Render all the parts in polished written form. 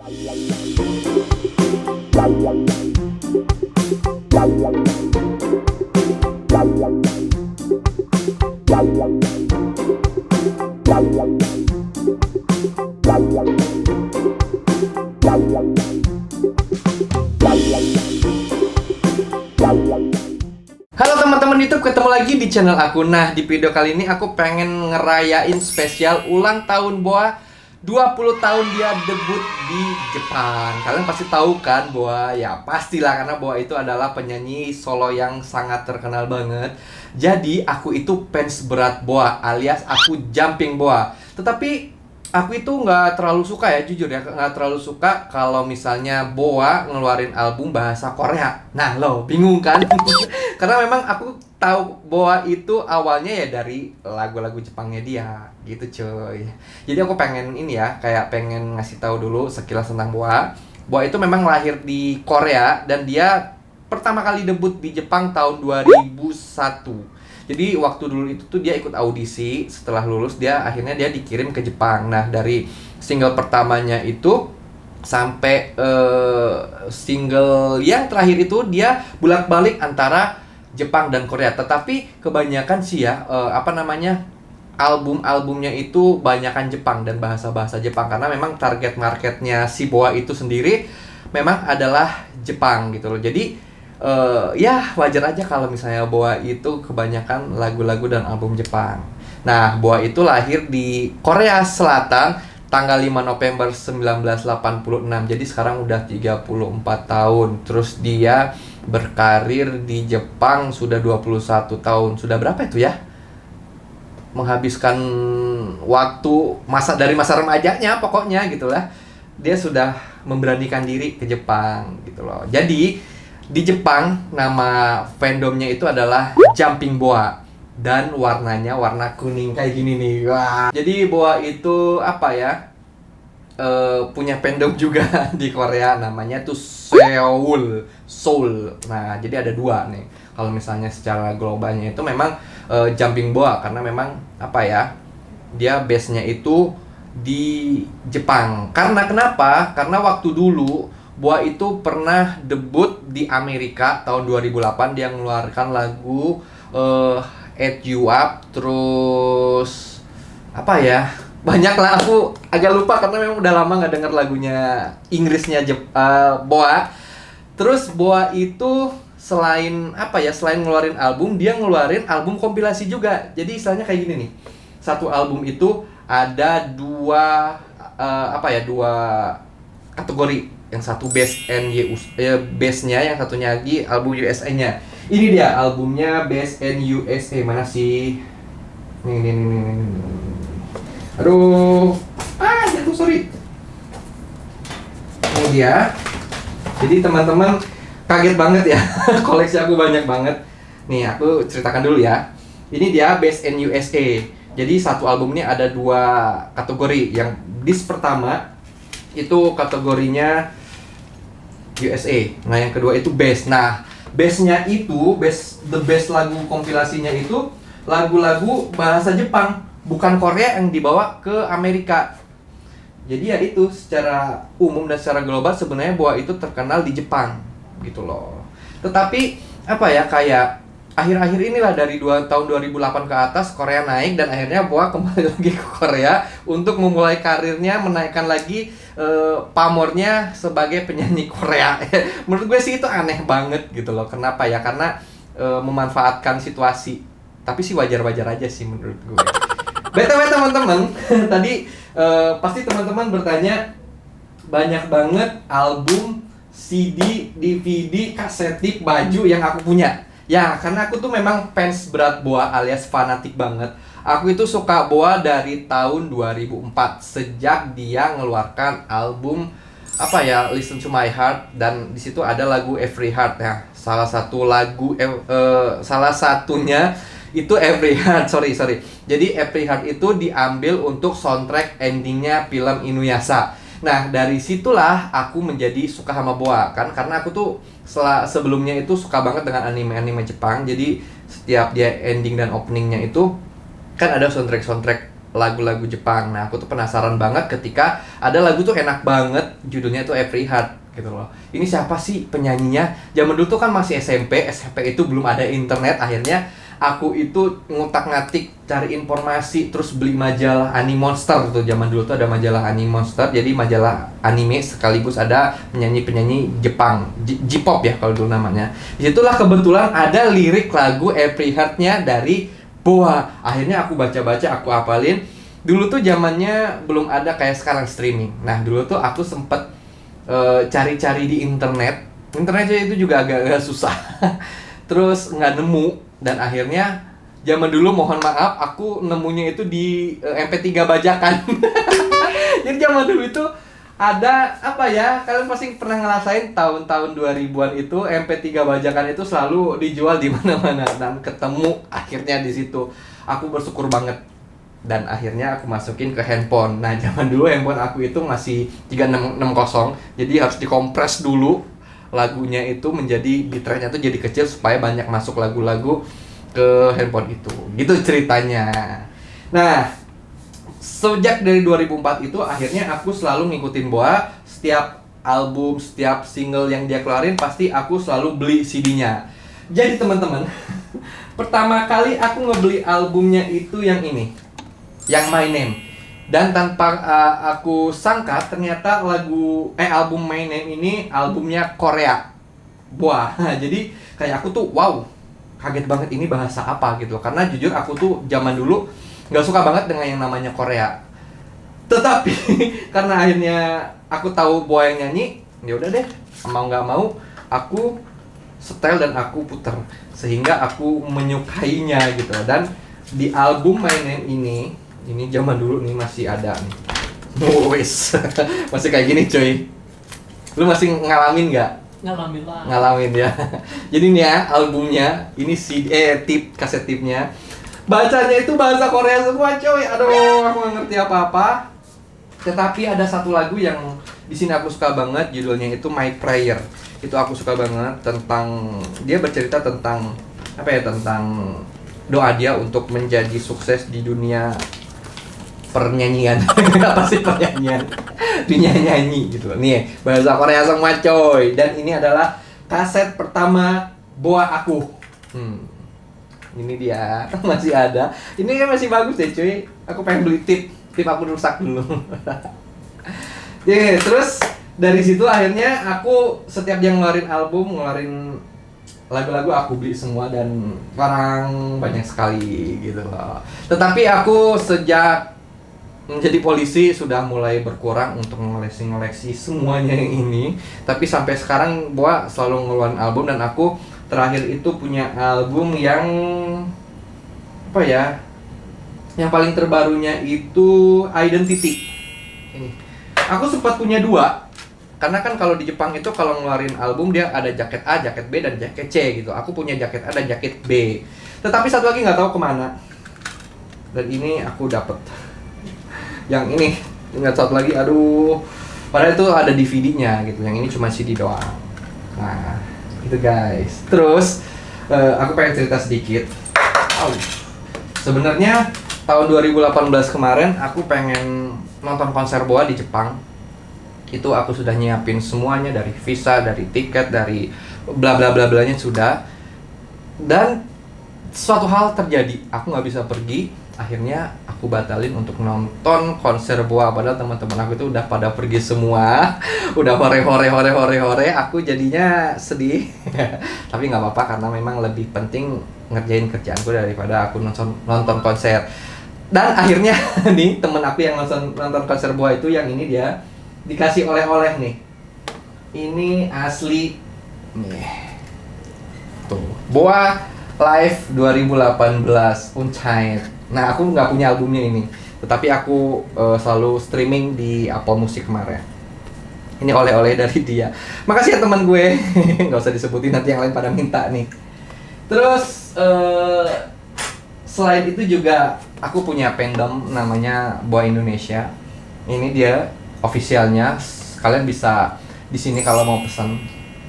Halo teman-teman YouTube, ketemu lagi di channel aku. Nah, di video kali ini aku pengen ngerayain spesial ulang tahun Boa. 20 tahun dia debut di Jepang. Kalian pasti tahu kan Boa? Ya pastilah, karena Boa itu adalah penyanyi solo yang sangat terkenal banget. Jadi aku itu fans berat Boa, alias aku jumping Boa. Tetapi aku itu nggak terlalu suka ya, jujur ya, nggak terlalu suka kalau misalnya Boa ngeluarin album bahasa Korea. Nah lo bingung kan? Karena memang aku tahu Boa itu awalnya ya dari lagu-lagu Jepangnya dia, gitu cuy. Jadi aku pengen ini ya, kayak pengen ngasih tahu dulu sekilas tentang Boa. Boa itu memang lahir di Korea dan dia pertama kali debut di Jepang tahun 2001. Jadi waktu dulu itu tuh dia ikut audisi, setelah lulus akhirnya dia dikirim ke Jepang. Nah, dari single pertamanya itu sampai single yang terakhir itu dia bolak-balik antara Jepang dan Korea. Tetapi kebanyakan sih ya album-albumnya itu banyakan Jepang dan bahasa-bahasa Jepang, karena memang target marketnya si Boa itu sendiri memang adalah Jepang gitu loh. Jadi ya wajar aja kalau misalnya Boa itu kebanyakan lagu-lagu dan album Jepang. Nah, Boa itu lahir di Korea Selatan tanggal 5 November 1986. Jadi sekarang udah 34 tahun. Terus dia berkarir di Jepang sudah 21 tahun. Sudah berapa itu ya? Menghabiskan waktu dari masa remajanya pokoknya gitulah. Dia sudah memberanikan diri ke Jepang gitu loh. Jadi di Jepang, nama fandomnya itu adalah Jumping Boa. Dan warnanya warna kuning kayak gini nih. Wah. Jadi Boa itu apa ya? Punya fandom juga di Korea. Namanya tuh Seoul. Nah, jadi ada dua nih. Kalau misalnya secara globalnya itu memang Jumping Boa. Karena memang apa ya? Dia base-nya itu di Jepang. Karena kenapa? Karena waktu dulu Boa itu pernah debut di Amerika tahun 2008. Dia mengeluarkan lagu Eat You Up. Terus apa ya, banyak lah, aku agak lupa karena memang udah lama nggak denger lagunya Inggrisnya Boa. Terus Boa itu selain ngeluarin album, dia ngeluarin album kompilasi juga. Jadi istilahnya kayak gini nih, satu album itu ada dua kategori. Yang satu base-nya, yang satunya lagi album USA-nya. Ini dia albumnya Best and USA. Mana sih? Nih. Aduh. Jatuh, sorry. Ini dia. Jadi teman-teman kaget banget ya. Koleksi aku banyak banget. Nih, aku ceritakan dulu ya. Ini dia Best and USA. Jadi satu album ini ada dua kategori. Yang disc pertama itu kategorinya USA. Nah, yang kedua itu best. Nah, base-nya itu, the best lagu kompilasinya itu lagu-lagu bahasa Jepang, bukan Korea yang dibawa ke Amerika. Jadi ya itu, secara umum dan secara global sebenarnya Boa itu terkenal di Jepang gitu loh. Tetapi apa ya, kayak akhir-akhir inilah dari tahun 2008 ke atas Korea naik, dan akhirnya Boa kembali lagi ke Korea untuk memulai karirnya, menaikkan lagi pamornya sebagai penyanyi Korea. Menurut gue sih itu aneh banget gitu loh. Kenapa ya? Karena memanfaatkan situasi. Tapi sih wajar-wajar aja sih menurut gue. BTW teman-teman, tadi pasti teman-teman bertanya, banyak banget album, CD, DVD, kaset tip, baju yang aku punya. Ya, karena aku tuh memang fans berat Boa alias fanatik banget. Aku itu suka Boa dari tahun 2004, sejak dia ngeluarkan album Listen to My Heart, dan di situ ada lagu Every Heart ya. Salah satunya itu Every Heart. Sorry. Jadi Every Heart itu diambil untuk soundtrack endingnya film Inuyasha. Nah, dari situlah aku menjadi suka sama Boa kan, karena aku tuh sebelumnya itu suka banget dengan anime-anime Jepang. Jadi setiap dia ending dan openingnya itu kan ada soundtrack lagu-lagu Jepang. Nah, aku tuh penasaran banget ketika ada lagu tuh enak banget judulnya tuh Every Heart gitu loh. Ini siapa sih penyanyinya? Zaman dulu tuh kan masih SMP itu belum ada internet. Akhirnya aku itu ngutak-ngatik cari informasi, terus beli majalah Animonster tuh. Zaman dulu tuh ada majalah Animonster, jadi majalah anime sekaligus ada penyanyi-penyanyi Jepang, J-pop ya kalau dulu namanya. Disitulah kebetulan ada lirik lagu Every Heart-nya dari BoA. Akhirnya aku baca-baca, aku hafalin. Dulu tuh zamannya belum ada kayak sekarang streaming. Nah dulu tuh aku sempet cari-cari di internet. Internetnya itu juga agak susah. Terus nggak nemu. Dan akhirnya zaman dulu mohon maaf aku nemunya itu di MP3 bajakan. Jadi zaman dulu itu ada apa ya, kalian pasti pernah ngerasain tahun-tahun 2000-an itu MP3 bajakan itu selalu dijual di mana-mana. Dan ketemu akhirnya di situ. Aku bersyukur banget. Dan akhirnya aku masukin ke handphone. Nah zaman dulu handphone aku itu masih 3660, jadi harus dikompres dulu lagunya itu menjadi bitrate-nya tuh jadi kecil supaya banyak masuk lagu-lagu ke handphone itu. Gitu ceritanya. Nah sejak dari 2004 itu akhirnya aku selalu ngikutin BoA. Setiap album, setiap single yang dia keluarin pasti aku selalu beli CD-nya. Jadi teman-teman, pertama kali aku ngebeli albumnya itu yang ini, yang My Name. Dan tanpa aku sangka ternyata album My Name ini albumnya Korea, BoA. Jadi kayak aku tuh wow, kaget banget ini bahasa apa gitu. Karena jujur aku tuh zaman dulu nggak suka banget dengan yang namanya Korea. Tetapi karena akhirnya aku tahu BoA yang nyanyi, ya udah deh, mau nggak mau aku setel dan aku puter sehingga aku menyukainya gitu. Dan di album My Name ini zaman dulu nih masih ada nih. Wes. Masih kayak gini cuy. Lu masih ngalamin nggak? Ngalamin lah. Ngalamin ya. Jadi nih ya albumnya, ini kaset tipnya. Bacanya itu bahasa Korea semua cuy. Aduh, aku nggak ngerti apa-apa. Tetapi ada satu lagu yang di sini aku suka banget, judulnya itu My Prayer. Itu aku suka banget, tentang dia bercerita tentang apa ya, tentang doa dia untuk menjadi sukses di dunia pernyanyian. Apa sih pernyanyian? Dunia nyanyi gitu. Nih, bahasa Korea semua coy. Dan ini adalah kaset pertama BoA aku. Ini dia, masih ada. Ini kan masih bagus deh cuy. Aku pengen beli tip aku rusak dulu. Terus dari situ akhirnya aku setiap dia ngeluarin album, ngeluarin lagu-lagu aku beli semua dan barang banyak sekali gitu loh. Tetapi aku sejak menjadi polisi sudah mulai berkurang untuk ngoleksi semuanya yang ini. Tapi sampai sekarang BoA selalu ngeluarin album, dan aku terakhir itu punya album yang apa ya? Yang paling terbarunya itu Identity. Ini. Aku sempat punya dua. Karena kan kalau di Jepang itu kalau ngeluarin album dia ada jaket A, jaket B, dan jaket C gitu. Aku punya jaket A dan jaket B. Tetapi satu lagi nggak tahu kemana. Dan ini aku dapet. Yang ini tinggal satu lagi, aduh. Padahal itu ada DVD-nya gitu. Yang ini cuma CD doang. Nah, itu guys. Terus aku pengen cerita sedikit. Sebenarnya tahun 2018 kemarin aku pengen nonton konser BoA di Jepang. Itu aku sudah nyiapin semuanya, dari visa, dari tiket, dari bla bla bla blanya sudah. Dan suatu hal terjadi, aku nggak bisa pergi. Akhirnya aku batalin untuk nonton konser BoA. Padahal teman-teman aku itu udah pada pergi semua. Udah hore. Aku jadinya sedih. Tapi nggak apa-apa, karena memang lebih penting ngerjain kerjaanku daripada aku nonton konser. Dan akhirnya nih temen aku yang nonton konser BoA itu, yang ini dia dikasih oleh-oleh nih. Ini asli nih. Tuh, BoA Live 2018 Unchained. Nah, aku nggak punya albumnya ini, tetapi aku selalu streaming di Apple Music kemarin. Ini oleh-oleh dari dia. Makasih ya teman gue. Nggak usah disebutin, nanti yang lain pada minta nih. Terus selain itu juga aku punya fandom namanya BoA Indonesia. Ini dia officialnya. Kalian bisa di sini kalau mau pesan.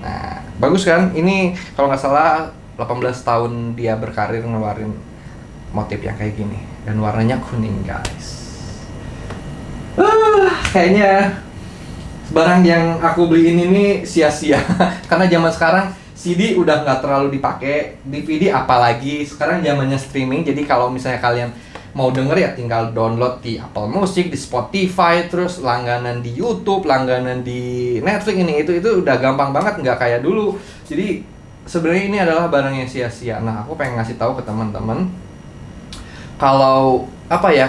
Nah, bagus kan? Ini kalau nggak salah 18 tahun dia berkarir ngeluarin motif yang kayak gini, dan warnanya kuning guys. Kayaknya barang yang aku beli ini sia-sia. Karena zaman sekarang CD udah nggak terlalu dipakai, DVD apalagi. Sekarang zamannya streaming, jadi kalau misalnya kalian mau denger ya tinggal download di Apple Music, di Spotify, terus langganan di YouTube, langganan di Netflix, ini itu udah gampang banget, nggak kayak dulu. Jadi sebenarnya ini adalah barang yang sia-sia. Nah, aku pengen ngasih tahu ke teman-teman kalau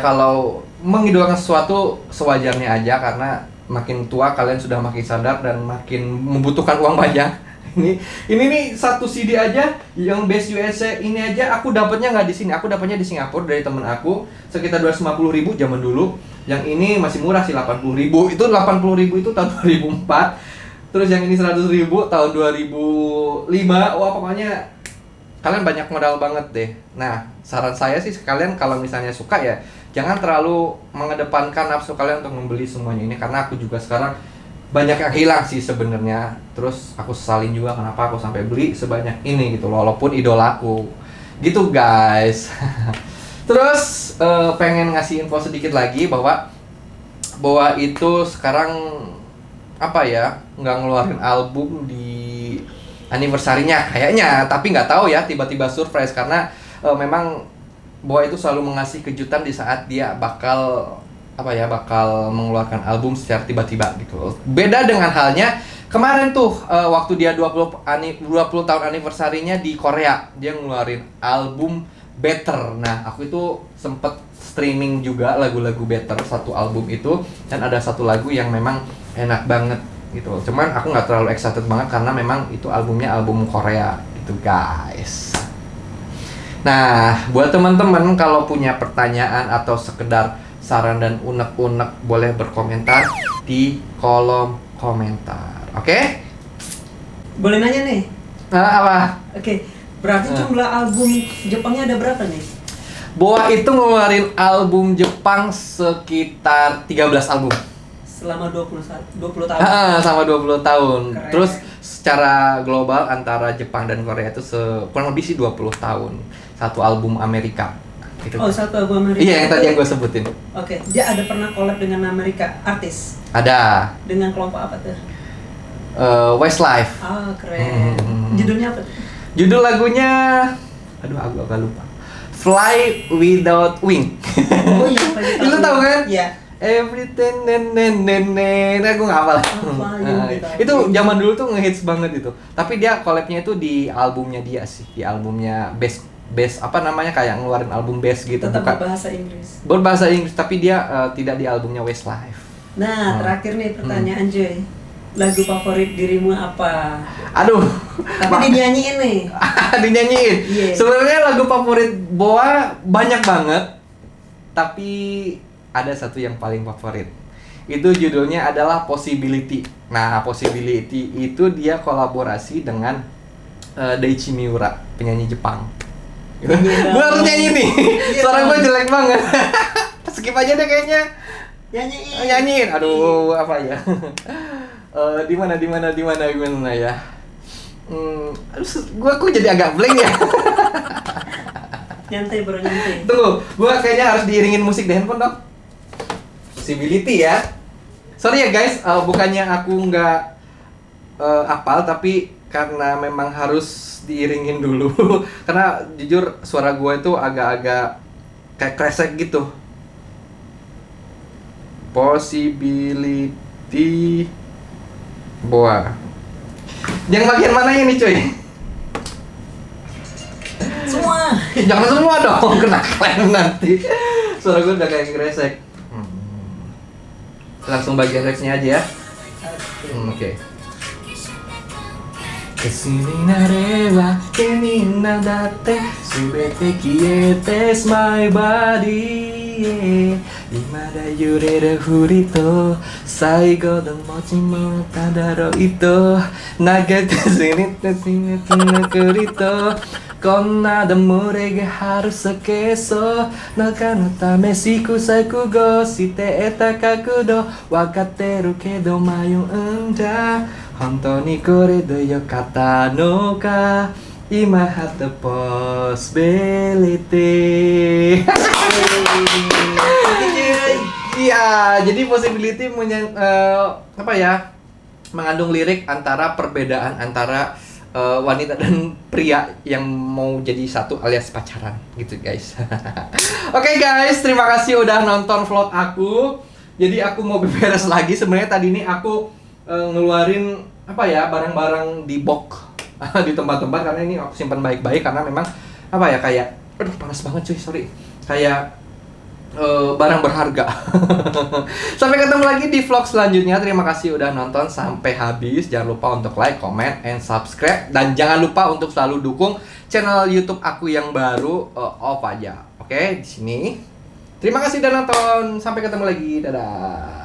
kalau mengidolakan sesuatu sewajarnya aja, karena makin tua kalian sudah makin sadar dan makin membutuhkan uang banyak. Ini nih satu CD aja yang Best USA ini aja aku dapatnya nggak di sini, aku dapatnya di Singapura dari temen aku sekitar 250.000 zaman dulu. Yang ini masih murah sih, 80.000. Itu 80.000 itu tahun 2004. Terus yang ini 100.000 tahun 2005. Wah, pokoknya kalian banyak modal banget deh. Nah, saran saya sih kalian kalau misalnya suka ya jangan terlalu mengedepankan nafsu kalian untuk membeli semuanya ini, karena aku juga sekarang banyak yang hilang sih sebenarnya. Terus aku sesalin juga kenapa aku sampai beli sebanyak ini gitu loh, walaupun idolaku gitu guys. Terus pengen ngasih info sedikit lagi bahwa itu sekarang nggak ngeluarin album di anniversary-nya kayaknya, tapi nggak tahu ya, tiba-tiba surprise karena memang Boa itu selalu mengasih kejutan di saat dia bakal mengeluarkan album secara tiba-tiba gitu. Beda dengan halnya kemarin tuh waktu dia 20 tahun anniversary-nya di Korea, dia ngeluarin album Better. Nah, aku itu sempet streaming juga lagu-lagu Better, satu album itu, dan ada satu lagu yang memang enak banget gitu. Cuman aku nggak terlalu excited banget karena memang itu albumnya album Korea gitu guys. Nah, buat teman-teman kalau punya pertanyaan atau sekedar saran dan unek-unek boleh berkomentar di kolom komentar. Oke? Boleh nanya nih? Apa? Oke, berarti jumlah album Jepangnya ada berapa nih? Boa itu ngeluarin album Jepang sekitar 13 album. Selama 20 tahun? Sama 20 tahun. Keren. Terus secara global antara Jepang dan Korea itu kurang lebih sih 20 tahun. Satu album Amerika. Gitu. Oh, satu album Amerika. Iya, yang tadi yang gue sebutin. Oke, dia ada pernah collab dengan Amerika artis? Ada. Dengan kelompok apa tuh? Westlife. Ah, keren. Judulnya apa tuh? Judul lagunya, aduh aku agak lupa. Fly Without Wing. Oh iya, pasti tahu. Lu tahu kan? Iya. Everything aku nggak hafal. Itu zaman dulu tuh ngehits banget itu. Tapi dia collabnya itu di albumnya dia sih, di albumnya Best kayak ngeluarin album Best gitu. Tetap bukan berbahasa Inggris. Berbahasa Inggris, tapi dia tidak di albumnya Westlife. Nah, terakhir nih pertanyaan Joy. Lagu favorit dirimu apa? Aduh, tapi dinyanyiin nih. Dinyanyiin. Yeah. Sebenarnya lagu favorit Boa banyak banget, tapi ada satu yang paling favorit. Itu judulnya adalah Possibility. Nah, Possibility itu dia kolaborasi dengan Daichi Miura, penyanyi Jepang. Gue harus nyanyi nih. Suara gue jelek banget. Skip aja deh kayaknya. Nyanyiin. Aduh, apa ya? Di mana ya? Gue jadi agak blank ya. Nyantai bro, nyantai. Tunggu, gue kayaknya harus diiringin musik di handphone dong. Possibility ya. Sorry ya guys, bukannya aku nggak apal, tapi karena memang harus diiringin dulu. Karena jujur suara gue itu agak-agak kayak kresek gitu. Possibility Boa. Yang bagian mana ini cuy? Semua. Jangan semua dong, kena klaim nanti. Suara gue udah kayak kresek. Langsung bagian refnya aja ya. Oke. Kesini nareba keminna datte subete kiete my body imada yureru furi to saigo no mochi mo tadaro ito nagate sini sini nakuri to konna da mure ga haru sakeso naka no tame shiku go shite eta kakudo wakateru kedo mayu unda 本当にこれでよかったのか 今 had the possibility. Iya, jadi possibility apa ya? Mengandung lirik antara perbedaan antara wanita dan pria yang mau jadi satu alias pacaran gitu guys. Oke guys, terima kasih udah nonton vlog aku. Jadi aku mau beberes lagi. Sebenarnya tadi ini aku ngeluarin apa ya, barang-barang di box di tempat-tempat karena ini aku simpan baik-baik karena memang apa ya, kayak aduh panas banget cuy, sorry. Kayak barang berharga. Sampai ketemu lagi di vlog selanjutnya. Terima kasih udah nonton sampai habis. Jangan lupa untuk like, comment, and subscribe. Dan jangan lupa untuk selalu dukung channel YouTube aku yang baru, Off Aja. Oke, di sini. Terima kasih udah nonton. Sampai ketemu lagi. Dadah.